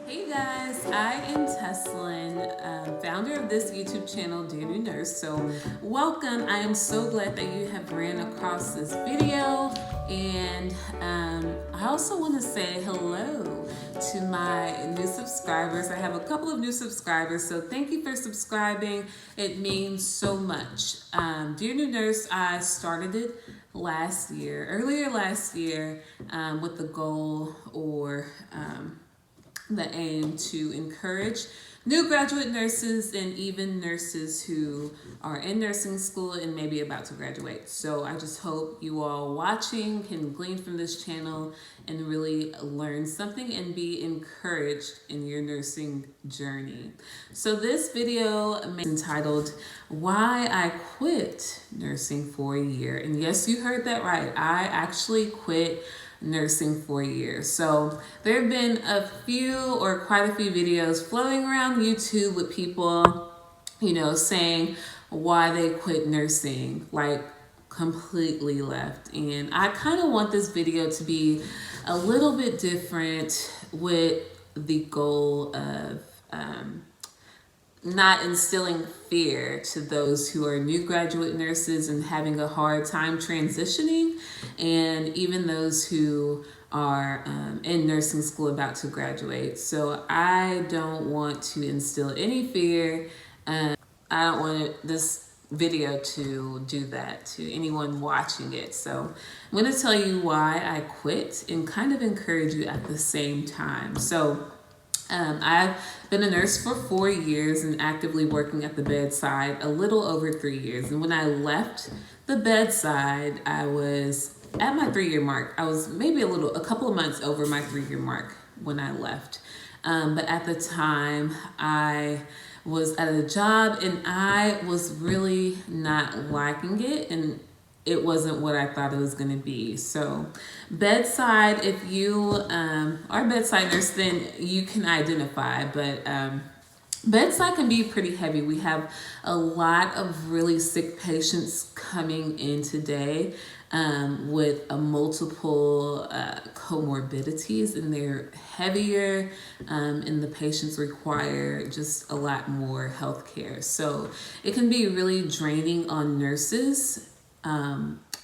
Hey guys, I am Teslin, founder of this YouTube channel, Dear New Nurse. So welcome. I am so glad that you have ran across this video, and I also want to say hello to my new subscribers. I have a couple of new subscribers, so thank you for subscribing. It means so much. Dear New Nurse, I started it earlier last year, with the goal or the aim to encourage new graduate nurses and even nurses who are in nursing school and maybe about to graduate. So I just hope you all watching can glean from this channel and really learn something and be encouraged in your nursing journey. So this video is entitled, Why I Quit Nursing for a Year. And yes, you heard that right. I actually quit nursing for a year. So there have been quite a few videos floating around YouTube with people, saying why they quit nursing, like completely left. And I kind of want this video to be a little bit different, with the goal of not instilling fear to those who are new graduate nurses and having a hard time transitioning, and even those who are in nursing school about to graduate. So I don't want to instill any fear. I don't want this video to do that to anyone watching it. So I'm going to tell you why I quit and kind of encourage you at the same time. So I've been a nurse for 4 years and actively working at the bedside a little over 3 years. And when I left the bedside, I was at my 3-year mark. I was maybe a couple of months over my 3-year mark when I left. But at the time, I was at a job and I was really not liking it, and it wasn't what I thought it was going to be. So bedside, if you are a bedside nurse, then you can identify, but bedside can be pretty heavy. We have a lot of really sick patients coming in today with multiple comorbidities, and they're heavier, and the patients require just a lot more health care. So it can be really draining on nurses,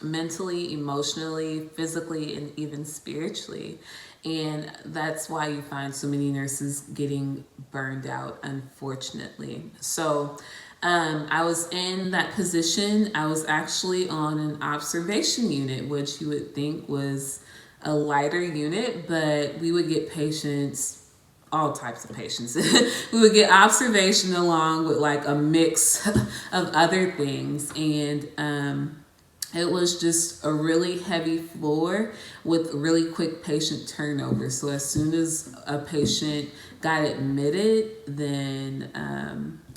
mentally, emotionally, physically, and even spiritually. And that's why you find so many nurses getting burned out, unfortunately. So I was in that position. I was actually on an observation unit, which you would think was a lighter unit, but we would get patients, all types of patients. We would get observation along with like a mix of other things. And it was just a really heavy floor with really quick patient turnover. So as soon as a patient got admitted, then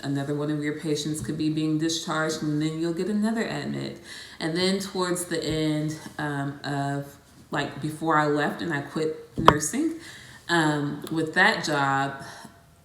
another one of your patients could be being discharged, and then you'll get another admit. And then towards the end before I left and I quit nursing, with that job,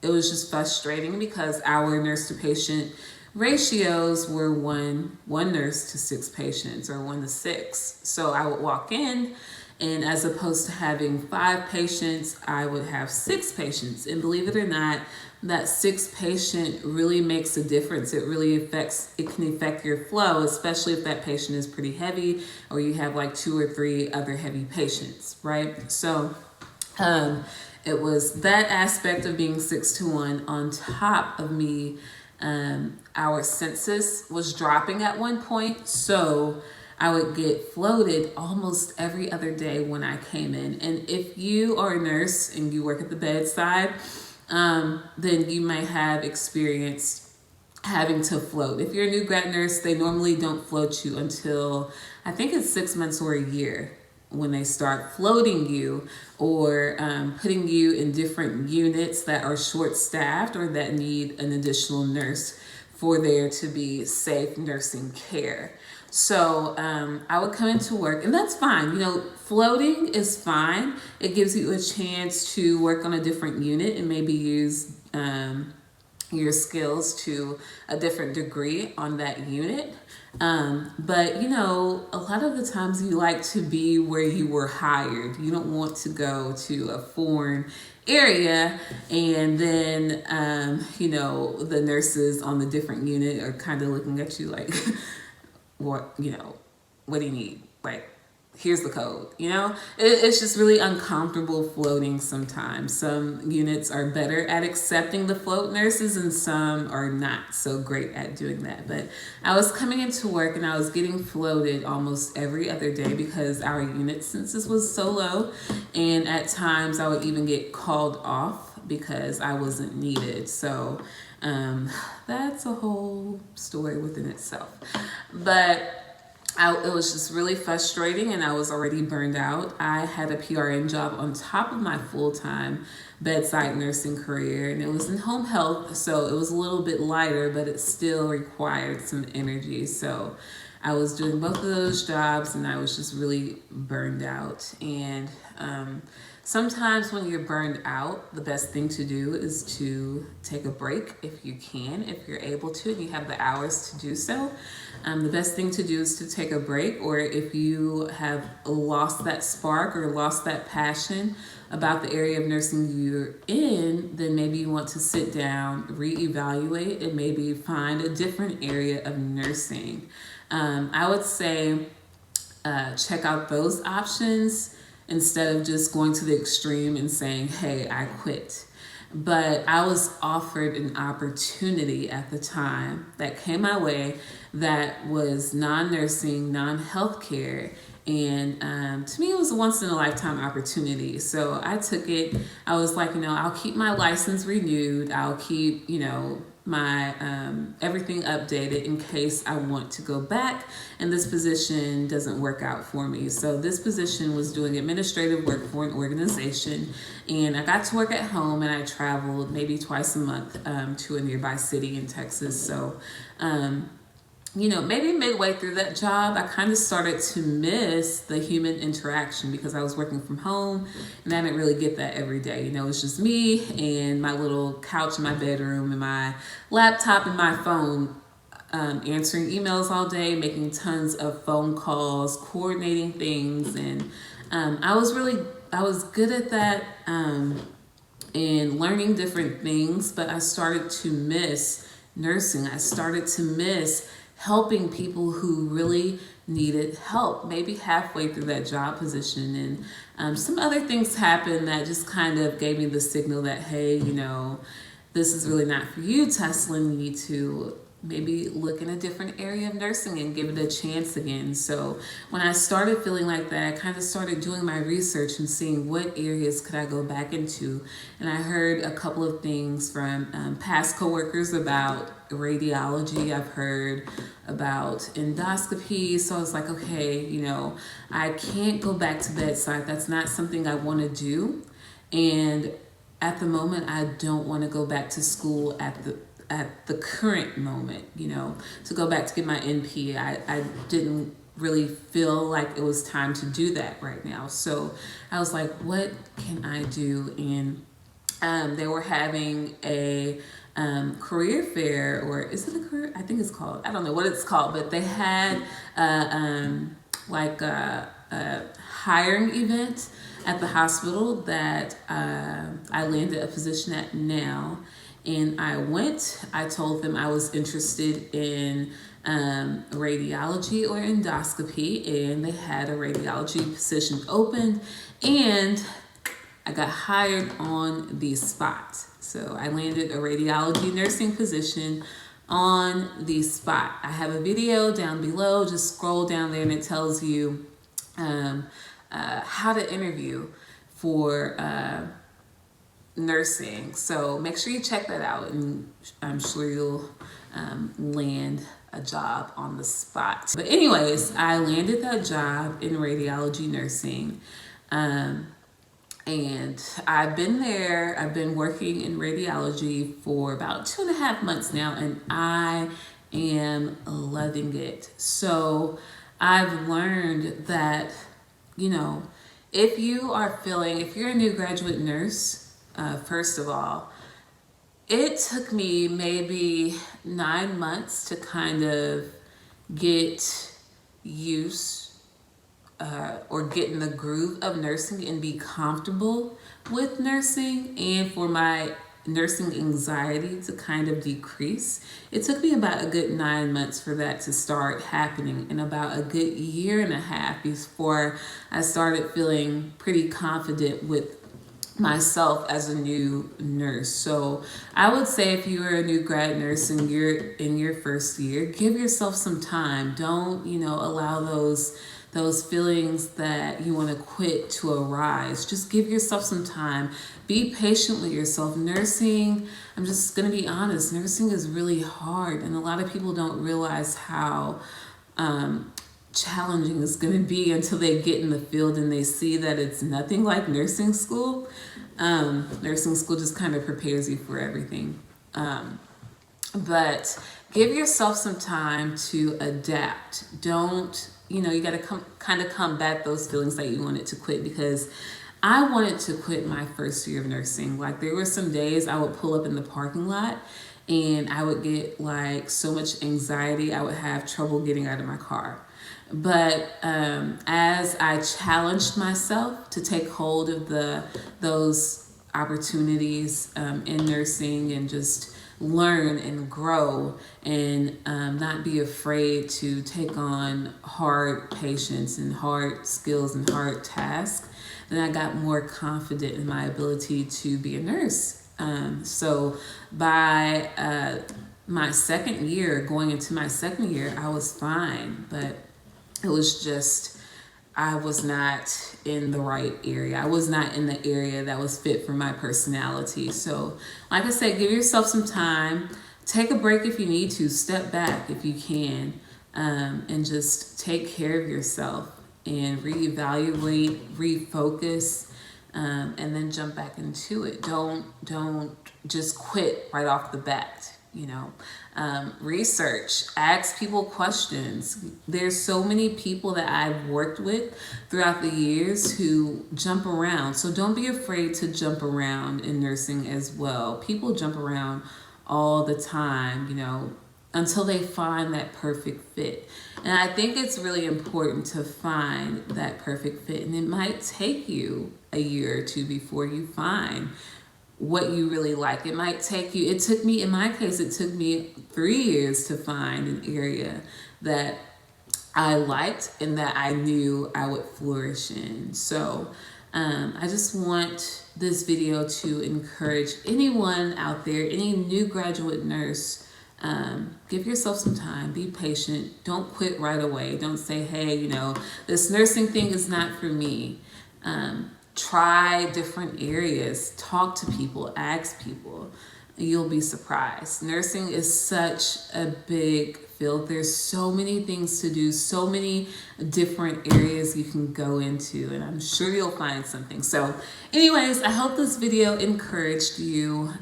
it was just frustrating because our nurse to patient ratios were one nurse to 6 patients, or 1 to 6. So I would walk in, and as opposed to having 5 patients, I would have 6 patients. And believe it or not, that 6 patient really makes a difference. It can affect your flow, especially if that patient is pretty heavy, or you have like 2 or 3 other heavy patients, right? So it was that aspect of being 6 to 1 on top of me. Our census was dropping at one point, so I would get floated almost every other day when I came in. And if you are a nurse and you work at the bedside, then you may have experienced having to float. If you're a new grad nurse, they normally don't float you until, I think it's 6 months or a year, when they start floating you, or putting you in different units that are short-staffed or that need an additional nurse for there to be safe nursing care. So I would come into work, and that's fine. Floating is fine. It gives you a chance to work on a different unit and maybe use your skills to a different degree on that unit. But you know, a lot of the times you like to be where you were hired. You don't want to go to a foreign area and then, you know, the nurses on the different unit are kind of looking at you like, what, you know, what do you need? Like, here's the code, you know? It's just really uncomfortable floating sometimes. Some units are better at accepting the float nurses and some are not so great at doing that. But I was coming into work and I was getting floated almost every other day because our unit census was so low. And at times I would even get called off because I wasn't needed. So that's a whole story within itself. But it was just really frustrating and I was already burned out. I had a PRN job on top of my full-time bedside nursing career and it was in home health, so it was a little bit lighter, but it still required some energy. So I was doing both of those jobs and I was just really burned out. And sometimes when you're burned out, the best thing to do is to take a break if you can, if you're able to and you have the hours to do so. The best thing to do is to take a break, or if you have lost that spark or lost that passion about the area of nursing you're in, then maybe you want to sit down, reevaluate, and maybe find a different area of nursing. I would say check out those options instead of just going to the extreme and saying, hey, I quit. But I was offered an opportunity at the time that came my way that was non-nursing, non-healthcare. And to me, it was a once-in-a-lifetime opportunity. So I took it. I was like, you know, I'll keep my license renewed. I'll keep, you know, my everything updated in case I want to go back and this position doesn't work out for me. So this position was doing administrative work for an organization, and I got to work at home and I traveled maybe twice a month to a nearby city in Texas. So you know, maybe midway through that job, I kind of started to miss the human interaction because I was working from home and I didn't really get that every day. You know, it's just me and my little couch in my bedroom and my laptop and my phone, answering emails all day, making tons of phone calls, coordinating things. And I was good at that and learning different things, but I started to miss nursing. I started to miss helping people who really needed help, maybe halfway through that job position. And some other things happened that just kind of gave me the signal that, hey, you know, this is really not for you, Teslin. You need to maybe look in a different area of nursing and give it a chance again. So when I started feeling like that, I kind of started doing my research and seeing what areas could I go back into. And I heard a couple of things from past coworkers about radiology. I've heard about endoscopy. So I was like, okay, you know, I can't go back to bedside. That's not something I want to do. And at the moment, I don't want to go back to school at the current moment, you know, to go back to get my NP. I didn't really feel like it was time to do that right now. So I was like, what can I do? And they were having a career fair, or is it a career? I think it's called, I don't know what it's called, but they had like a hiring event at the hospital that I landed a position at now. And I went, I told them I was interested in radiology or endoscopy, and they had a radiology position open, and I got hired on the spot. So I landed a radiology nursing position on the spot. I have a video down below, just scroll down there and it tells you how to interview for nursing. So make sure you check that out, and I'm sure you'll land a job on the spot. But anyways, I landed that job in radiology nursing. And I've been there, I've been working in radiology for about 2.5 months now, and I am loving it. So I've learned that, you know, if you're a new graduate nurse, first of all, It took me maybe 9 months to kind of get used or get in the groove of nursing and be comfortable with nursing, and for my nursing anxiety to kind of decrease. It took me about a good 9 months for that to start happening, and about a good year and a half before I started feeling pretty confident with myself as a new nurse. So I would say if you are a new grad nurse and you're in your first year, give yourself some time. Don't, allow those feelings that you want to quit to arise. Just give yourself some time. Be patient with yourself. Nursing, I'm just going to be honest, nursing is really hard, and a lot of people don't realize how challenging it's going to be until they get in the field and they see that it's nothing like nursing school. Nursing school just kind of prepares you for everything. But give yourself some time to adapt. Don't, you got to kind of combat those feelings that you wanted to quit, because I wanted to quit my first year of nursing. Like, there were some days I would pull up in the parking lot and I would get like so much anxiety, I would have trouble getting out of my car. But as I challenged myself to take hold of those opportunities in nursing and just learn and grow and not be afraid to take on hard patients and hard skills and hard tasks, then I got more confident in my ability to be a nurse. So by my second year, going into my second year, I was fine, but it was just, I was not in the right area. I was not in the area that was fit for my personality. So like I said, give yourself some time. Take a break if you need to. Step back if you can, and just take care of yourself and reevaluate, refocus, and then jump back into it. Don't just quit right off the bat. Research, ask people questions. There's so many people that I've worked with throughout the years who jump around. So don't be afraid to jump around in nursing as well. People jump around all the time, until they find that perfect fit. And I think it's really important to find that perfect fit. And it might take you a year or two before you find what you really like. It might take you, in my case, it took me 3 years to find an area that I liked and that I knew I would flourish in. So I just want this video to encourage anyone out there, any new graduate nurse, give yourself some time, be patient, don't quit right away. Don't say, hey, this nursing thing is not for me. Try different areas, talk to people, ask people. You'll be surprised. Nursing is such a big field. There's so many things to do, so many different areas you can go into, and I'm sure you'll find something. So anyways, I hope this video encouraged you.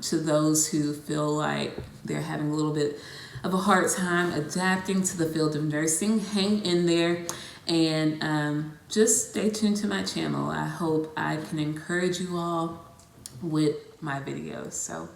To those who feel like they're having a little bit of a hard time adapting to the field of nursing, hang in there. And just stay tuned to my channel. I hope I can encourage you all with my videos. So